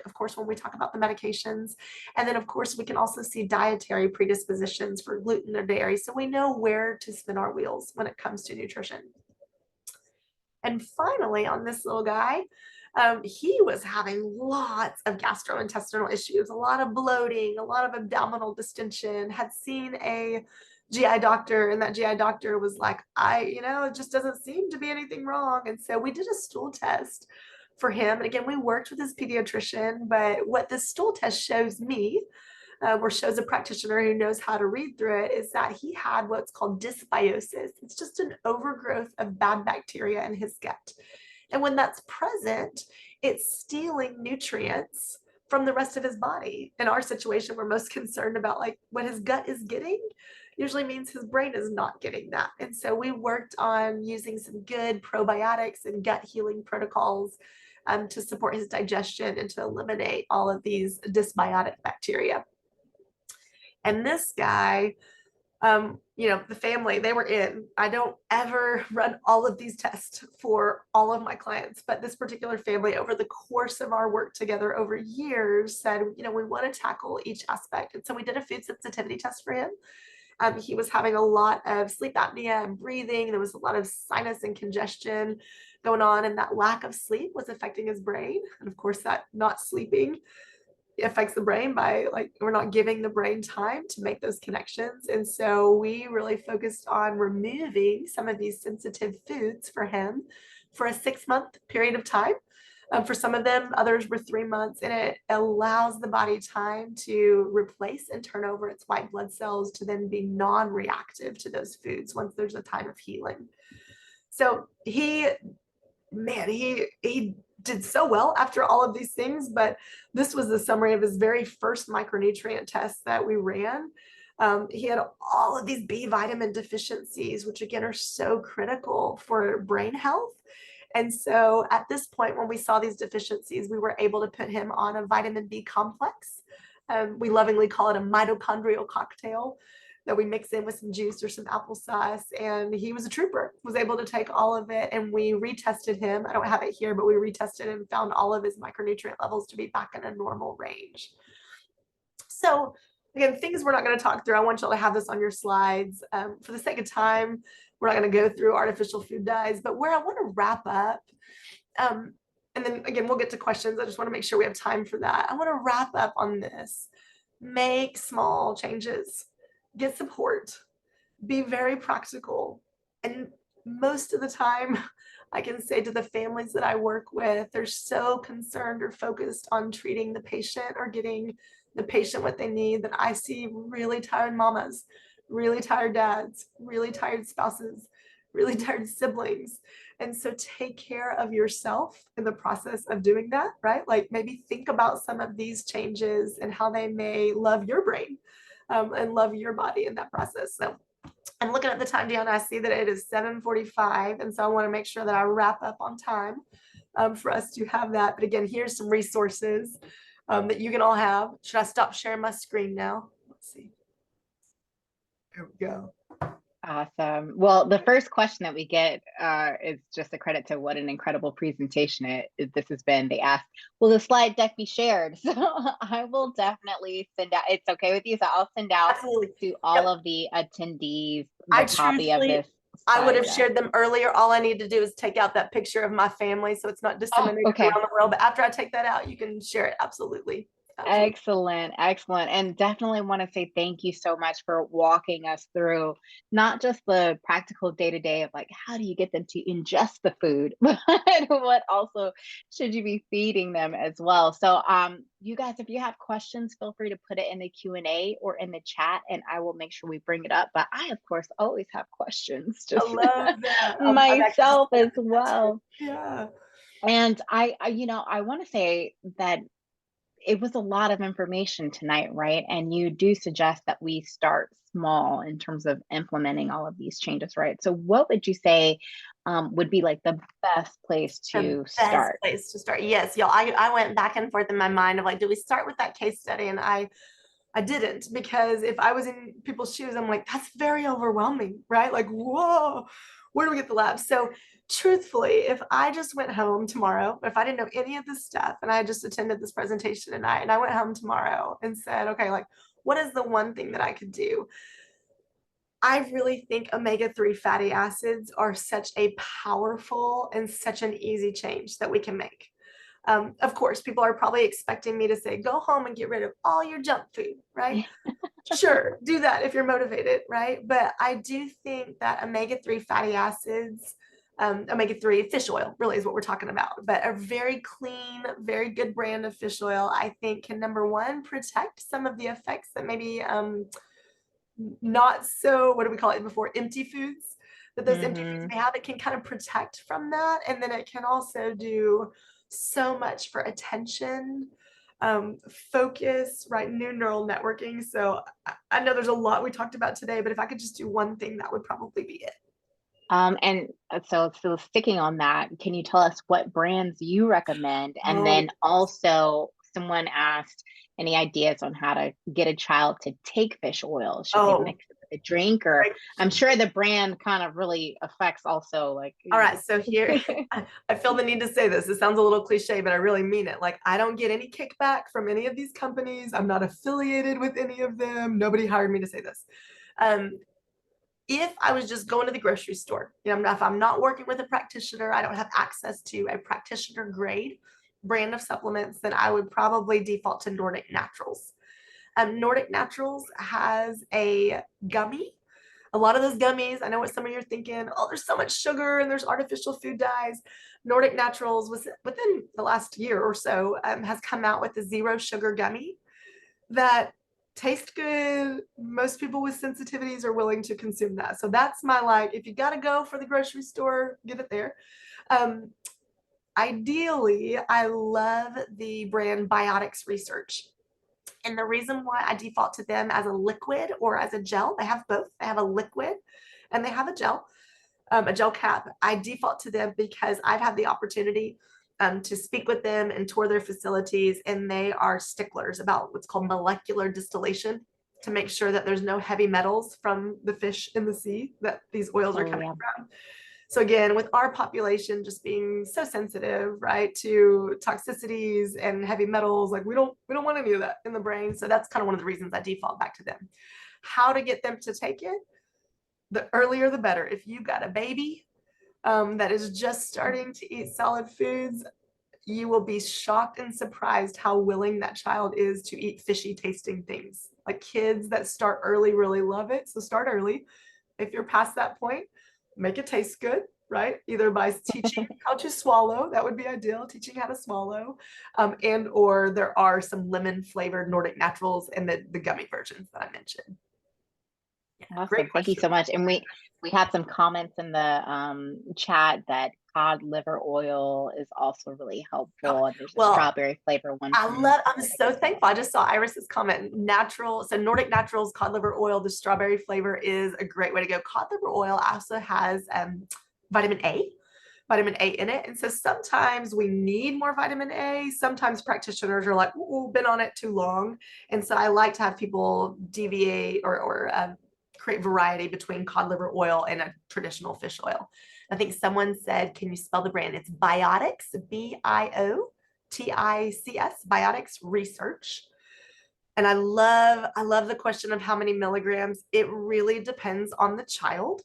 of course, when we talk about the medications. And then, of course, we can also see dietary predispositions for gluten or dairy. So we know where to spin our wheels when it comes to nutrition. And finally, on this little guy, he was having lots of gastrointestinal issues, a lot of bloating, a lot of abdominal distension, had seen a GI doctor, and that GI doctor was like, it just doesn't seem to be anything wrong. And so we did a stool test for him. And again, we worked with his pediatrician, but what this stool test shows me, or shows a practitioner who knows how to read through it, is that he had what's called dysbiosis. It's just an overgrowth of bad bacteria in his gut. And when that's present, it's stealing nutrients from the rest of his body. In our situation, we're most concerned about like what his gut is getting usually means his brain is not getting that. And so we worked on using some good probiotics and gut healing protocols to support his digestion and to eliminate all of these dysbiotic bacteria. And this guy, the family, they were in. I don't ever run all of these tests for all of my clients, but this particular family, over the course of our work together over years, said, we want to tackle each aspect. And so we did a food sensitivity test for him. He was having a lot of sleep apnea and breathing. There was a lot of sinus and congestion going on, and that lack of sleep was affecting his brain. And of course, that not sleeping affects the brain by we're not giving the brain time to make those connections. And so we really focused on removing some of these sensitive foods for him for a 6-month period of time. For some of them, others were 3 months, and it allows the body time to replace and turn over its white blood cells to then be non-reactive to those foods once there's a time of healing. So he did so well after all of these things, but this was the summary of his very first micronutrient test that we ran. He had all of these B vitamin deficiencies, which again are so critical for brain health. And so at this point, when we saw these deficiencies, we were able to put him on a vitamin B complex. We lovingly call it a mitochondrial cocktail that we mix in with some juice or some applesauce. And he was a trooper, was able to take all of it, and we retested him. I don't have it here, but we retested and found all of his micronutrient levels to be back in a normal range. So again, things we're not going to talk through. I want y'all to have this on your slides. For the sake of time, we're not going to go through artificial food dyes, but where I want to wrap up, and then again, we'll get to questions. I just want to make sure we have time for that. I want to wrap up on this. Make small changes, get support, be very practical. And most of the time, I can say to the families that I work with, they're so concerned or focused on treating the patient or getting the patient what they need that I see really tired mamas, really tired dads, really tired spouses, really tired siblings. And so take care of yourself in the process of doing that, right? Like maybe think about some of these changes and how they may love your brain and love your body in that process. So I'm looking at the time, Deanna. I see that it is 7:45. And so I want to make sure that I wrap up on time for us to have that. But again, here's some resources that you can all have. Should I stop sharing my screen now? Let's see. There we go. Awesome. Well, the first question that we get is just a credit to what an incredible presentation this has been. They asked, will the slide deck be shared? So I will definitely send out, it's okay with you, so I'll send out Absolutely. to all of the attendees the copy of this. I would have shared them earlier. All I need to do is take out that picture of my family so it's not disseminated around the world. But after I take that out, you can share it. Absolutely. Excellent. Excellent. And definitely want to say thank you so much for walking us through not just the practical day-to-day of like, how do you get them to ingest the food, but what also should you be feeding them as well. So you guys, if you have questions, feel free to put it in the Q&A or in the chat, and I will make sure we bring it up. But I, of course, always have questions just I love that. myself as well. Yeah. And I want to say that it was a lot of information tonight, right? And you do suggest that we start small in terms of implementing all of these changes, right? So what would you say would be like the best place to start? Yes, y'all. I went back and forth in my mind of like, do we start with that case study? And I didn't, because if I was in people's shoes, I'm like, that's very overwhelming, right? Like, whoa, where do we get the lab? So truthfully, if I just went home tomorrow, if I didn't know any of this stuff and I just attended this presentation tonight and I went home tomorrow and said, okay, like, what is the one thing that I could do? I really think omega-3 fatty acids are such a powerful and such an easy change that we can make. Of course, people are probably expecting me to say, go home and get rid of all your junk food, right? Sure, do that if you're motivated, right? But I do think that omega-3 fatty acids, omega-3 fish oil really is what we're talking about, but a very clean, very good brand of fish oil, I think can, number one, protect some of the effects that maybe not so, what do we call it before, empty foods, that those empty foods may have. It can kind of protect from that. And then it can also do so much for attention, focus, right? New neural networking. So I know there's a lot we talked about today, but if I could just do one thing, that would probably be it. And so sticking on that, can you tell us what brands you recommend? And then also someone asked any ideas on how to get a child to take fish oil? Should they mix it with a drink? Or I'm sure the brand kind of really affects also like. All right, so here, I feel the need to say this. It sounds a little cliche, but I really mean it. Like, I don't get any kickback from any of these companies. I'm not affiliated with any of them. Nobody hired me to say this. If I was just going to the grocery store, you know, if I'm not working with a practitioner, I don't have access to a practitioner grade brand of supplements, then I would probably default to Nordic Naturals. Nordic Naturals has a gummy. A lot of those gummies, I know what some of you are thinking, oh, there's so much sugar and there's artificial food dyes. Nordic Naturals was within the last year or so has come out with a 0 sugar gummy that tastes good. Most people with sensitivities are willing to consume that. So that's my, like, if you got to go for the grocery store, get it there. Ideally, I love the brand Biotics Research. And the reason why I default to them as a liquid or as a gel, they have both. They have a liquid and they have a gel cap. I default to them because I've had the opportunity to speak with them and tour their facilities, and they are sticklers about what's called molecular distillation to make sure that there's no heavy metals from the fish in the sea that these oils are coming from. So again, with our population just being so sensitive, right, to toxicities and heavy metals, like we don't want any of that in the brain. So that's kind of one of the reasons I default back to them. How to get them to take it? The earlier, the better. If you've got a baby that is just starting to eat solid foods, you will be shocked and surprised how willing that child is to eat fishy tasting things. Like kids that start early really love it. So start early. If you're past that point, make it taste good, right? Either by teaching how to swallow, that would be ideal, teaching how to swallow, and or there are some lemon flavored Nordic Naturals and the gummy versions that I mentioned. Yeah, awesome. Thank you so much. And we had some comments in the chat that cod liver oil is also really helpful. And there's a strawberry flavor one. I'm so thankful. I just saw Iris's comment. Natural, so Nordic Naturals cod liver oil, the strawberry flavor is a great way to go. Cod liver oil also has vitamin A in it. And so sometimes we need more vitamin A. Sometimes practitioners are like, "Ooh, been on it too long." And so I like to have people deviate or create variety between cod liver oil and a traditional fish oil. I think someone said, can you spell the brand? It's Biotics, Biotics, Biotics Research. And I love the question of how many milligrams. It really depends on the child.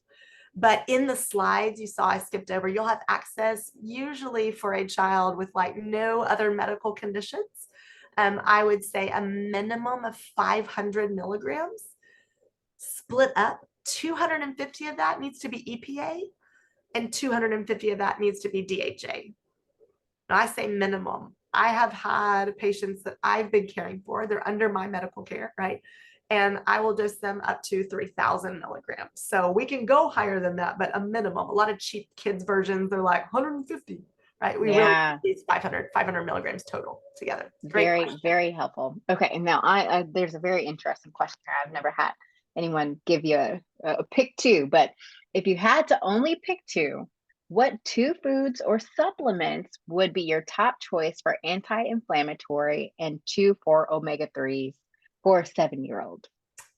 But in the slides you saw I skipped over, you'll have access usually for a child with like no other medical conditions. I would say a minimum of 500 milligrams split up. 250 of that needs to be EPA and 250 of that needs to be DHA. Now I say minimum. I have had patients that I've been caring for, they're under my medical care, right? And I will dose them up to 3,000 milligrams. So we can go higher than that, but a minimum. A lot of cheap kids versions, they're like 150, right? We really need 500 milligrams total together. Great very helpful. Okay, and now there's a very interesting question here. I've never had anyone give you a pick two, but if you had to only pick two, what two foods or supplements would be your top choice for anti-inflammatory and two for omega-3s for a 7-year-old?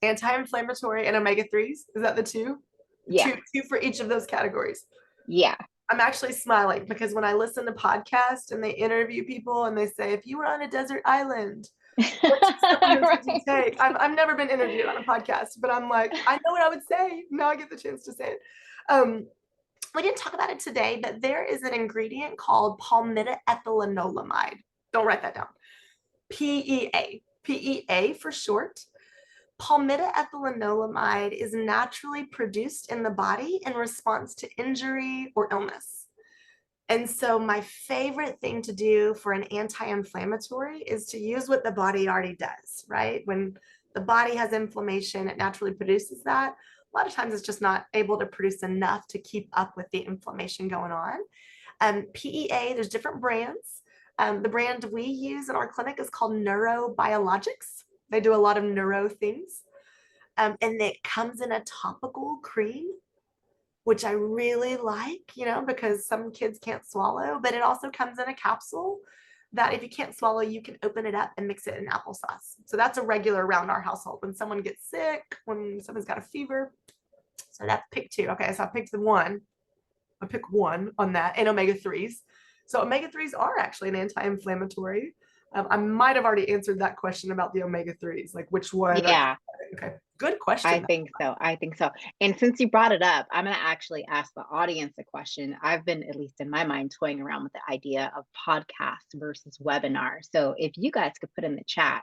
Anti-inflammatory and omega-3s, is that the two? Yeah. Two for each of those categories. Yeah. I'm actually smiling because when I listen to podcasts and they interview people and they say, if you were on a desert island, what supplements would you take? I've never been interviewed on a podcast, but I'm like, I know what I would say. Now I get the chance to say it. We didn't talk about it today, but there is an ingredient called palmitoethylenolamide. Don't write that down. PEA for short. Palmitoethylenolamide is naturally produced in the body in response to injury or illness. And so my favorite thing to do for an anti-inflammatory is to use what the body already does, right? When the body has inflammation, it naturally produces that. A lot of times it's just not able to produce enough to keep up with the inflammation going on. PEA, there's different brands. The brand we use in our clinic is called Neurobiologics. They do a lot of neuro things. And it comes in a topical cream, which I really like, because some kids can't swallow, but it also comes in a capsule that if you can't swallow, you can open it up and mix it in applesauce. So that's a regular around our household when someone gets sick, when someone's got a fever. So that's pick two. Okay, so I picked the one. I pick one on that, and omega-3s. So omega-3s are actually an anti-inflammatory. I might have already answered that question about the omega-3s, like which one. Yeah. Okay, good question. I think so. And since you brought it up, I'm going to actually ask the audience a question. I've been, at least in my mind, toying around with the idea of podcast versus webinar. So if you guys could put in the chat,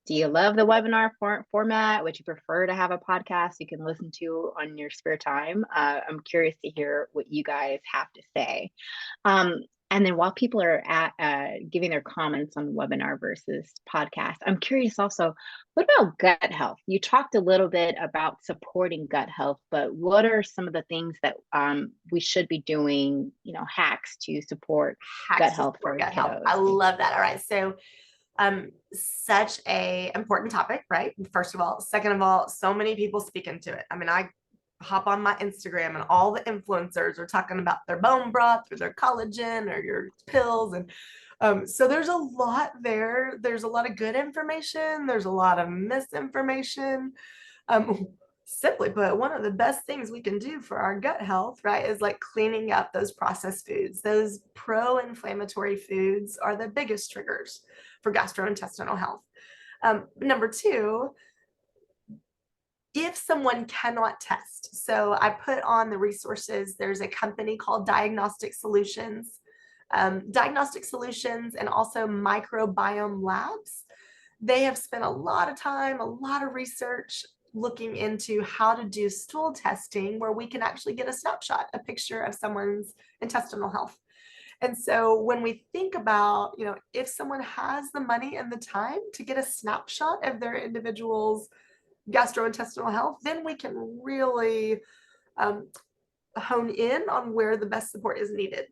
do you love the webinar format? Would you prefer to have a podcast you can listen to on your spare time? I'm curious to hear what you guys have to say. And then while people are giving their comments on webinar versus podcast, I'm curious also, what about gut health? You talked a little bit about supporting gut health, but what are some of the things that we should be doing, hacks to support gut health for kiddos? I love that. All right. So such a important topic, right? First of all. Second of all, so many people speak into it. I mean, I hop on my Instagram and all the influencers are talking about their bone broth or their collagen or your pills. And So there's a lot there. There's a lot of good information. There's a lot of misinformation. Simply put, one of the best things we can do for our gut health, right, is like cleaning up those processed foods. Those pro-inflammatory foods are the biggest triggers for gastrointestinal health. Number two, if someone cannot test, so I put on the resources, there's a company called Diagnostic Solutions, and also Microbiome Labs. They have spent a lot of time, a lot of research looking into how to do stool testing where we can actually get a snapshot, a picture of someone's intestinal health. And so when we think about, if someone has the money and the time to get a snapshot of their individual's gastrointestinal health, then we can really hone in on where the best support is needed.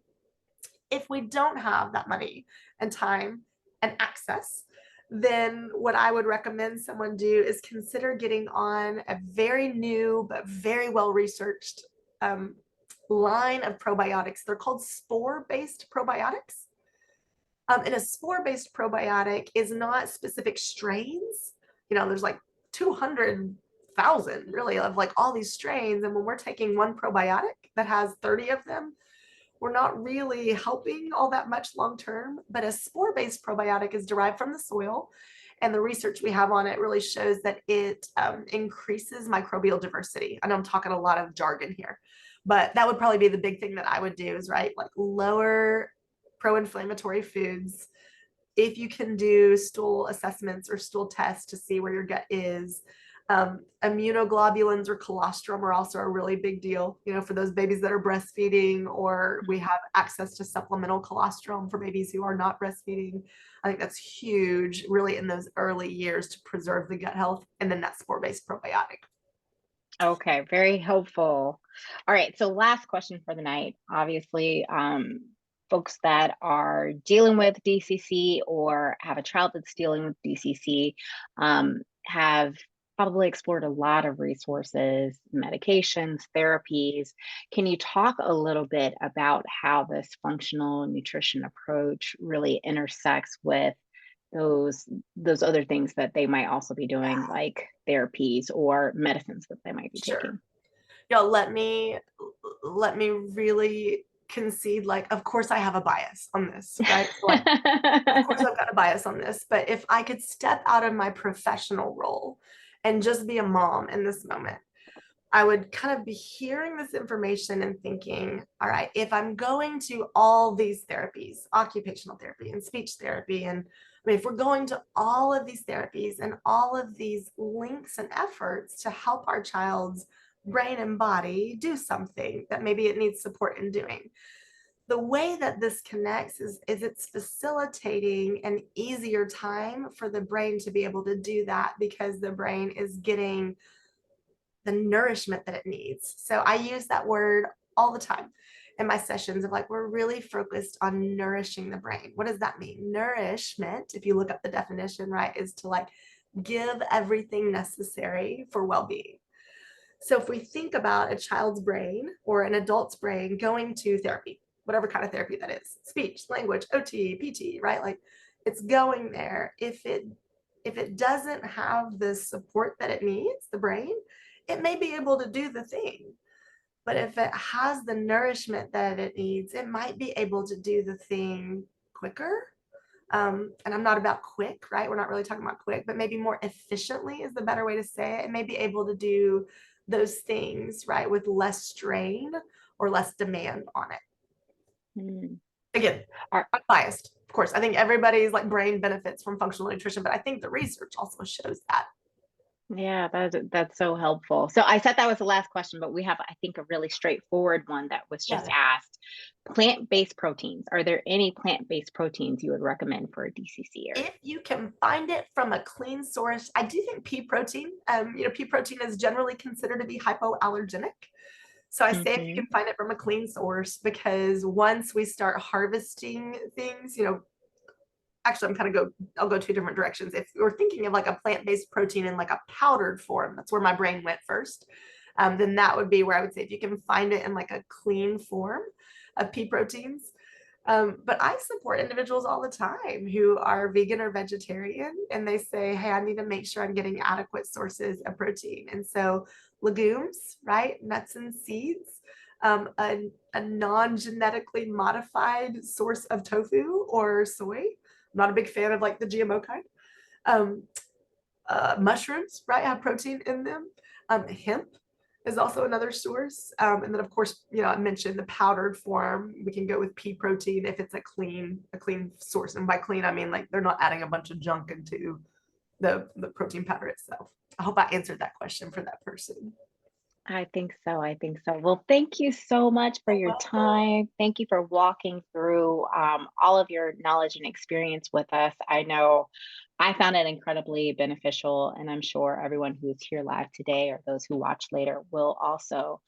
If we don't have that money and time and access, then what I would recommend someone do is consider getting on a very new but very well-researched line of probiotics. They're called spore-based probiotics. And a spore-based probiotic is not specific strains. There's like 200,000 really of like all these strains. And when we're taking one probiotic that has 30 of them, we're not really helping all that much long-term. But a spore-based probiotic is derived from the soil. And the research we have on it really shows that it increases microbial diversity. I know I'm talking a lot of jargon here, but that would probably be the big thing that I would do is, right, like lower pro-inflammatory foods. If you can do stool assessments or stool tests to see where your gut is. Immunoglobulins or colostrum are also a really big deal, for those babies that are breastfeeding, or we have access to supplemental colostrum for babies who are not breastfeeding. I think that's huge, really, in those early years to preserve the gut health. And then that spore-based probiotic. Okay, very helpful. All right, so last question for the night. Obviously, folks that are dealing with DCC or have a child that's dealing with DCC have probably explored a lot of resources, medications, therapies. Can you talk a little bit about how this functional nutrition approach really intersects with those other things that they might also be doing, like therapies or medicines that they might be taking? Let me really concede, like, of course I have a bias on this, right? Like, of course I've got a bias on this, but if I could step out of my professional role and just be a mom in this moment, I would kind of be hearing this information and thinking, all right, if I'm going to all these therapies, occupational therapy and speech therapy, and if we're going to all of these therapies and all of these links and efforts to help our child's brain and body do something that maybe it needs support in doing, the way that this connects is it's facilitating an easier time for the brain to be able to do that, because the brain is getting the nourishment that it needs. So I use that word all the time in my sessions of like, we're really focused on nourishing the brain. What does that mean? Nourishment, if you look up the definition, right, is to like give everything necessary for well-being. So if we think about a child's brain or an adult's brain going to therapy, whatever kind of therapy that is, speech, language, OT, PT, right? Like it's going there. If it doesn't have the support that it needs, the brain, it may be able to do the thing. But if it has the nourishment that it needs, it might be able to do the thing quicker. And I'm not about quick, right? We're not really talking about quick, but maybe more efficiently is the better way to say it. It may be able to do those things, right, with less strain or less demand on it. Again, I'm biased, of course. I think everybody's like brain benefits from functional nutrition, but I think the research also shows that. Yeah, that's so helpful. So I said that was the last question, but we have, I think, a really straightforward one that was just asked. Plant-based proteins. Are there any plant-based proteins you would recommend for a DCC area? If you can find it from a clean source, I do think pea protein, pea protein is generally considered to be hypoallergenic. So I say if you can find it from a clean source, because once we start harvesting things, actually I'll go two different directions. If we're thinking of like a plant-based protein in like a powdered form, that's where my brain went first. Then that would be where I would say if you can find it in like a clean form of pea proteins, But I support individuals all the time who are vegan or vegetarian, and they say, hey, I need to make sure I'm getting adequate sources of protein. And so legumes, right? Nuts and seeds, a non-genetically modified source of tofu or soy. I'm not a big fan of like the GMO kind. Um, Mushrooms, right, have protein in them. Hemp is also another source. And then of course, I mentioned the powdered form. We can go with pea protein if it's a clean source. And by clean, I mean like they're not adding a bunch of junk into the protein powder itself. I hope I answered that question for that person. I think so. I think so. Well, thank you so much for your time. Thank you for walking through all of your knowledge and experience with us. I know I found it incredibly beneficial, and I'm sure everyone who's here live today or those who watch later will also.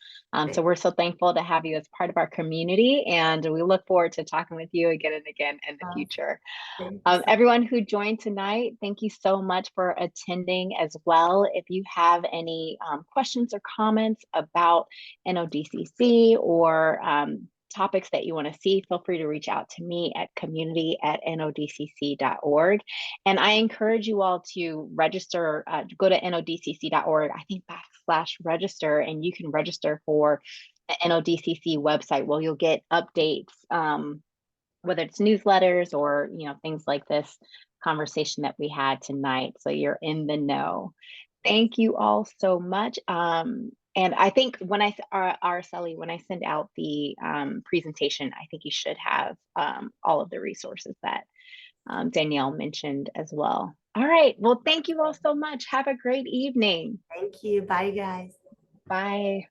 So we're so thankful to have you as part of our community, and we look forward to talking with you again and again in the future. Thank you so Everyone who joined tonight, thank you so much for attending as well. If you have any questions or comments about NODCC or topics that you want to see, feel free to reach out to me at community@nodcc.org. And I encourage you all to register, go to nodcc.org, I think /register, and you can register for the NODCC website where you'll get updates, whether it's newsletters or things like this conversation that we had tonight, so you're in the know. Thank you all so much. And I think when Araceli, when I send out the presentation, I think you should have all of the resources that Danielle mentioned as well. All right, well, thank you all so much. Have a great evening. Thank you. Bye, guys. Bye.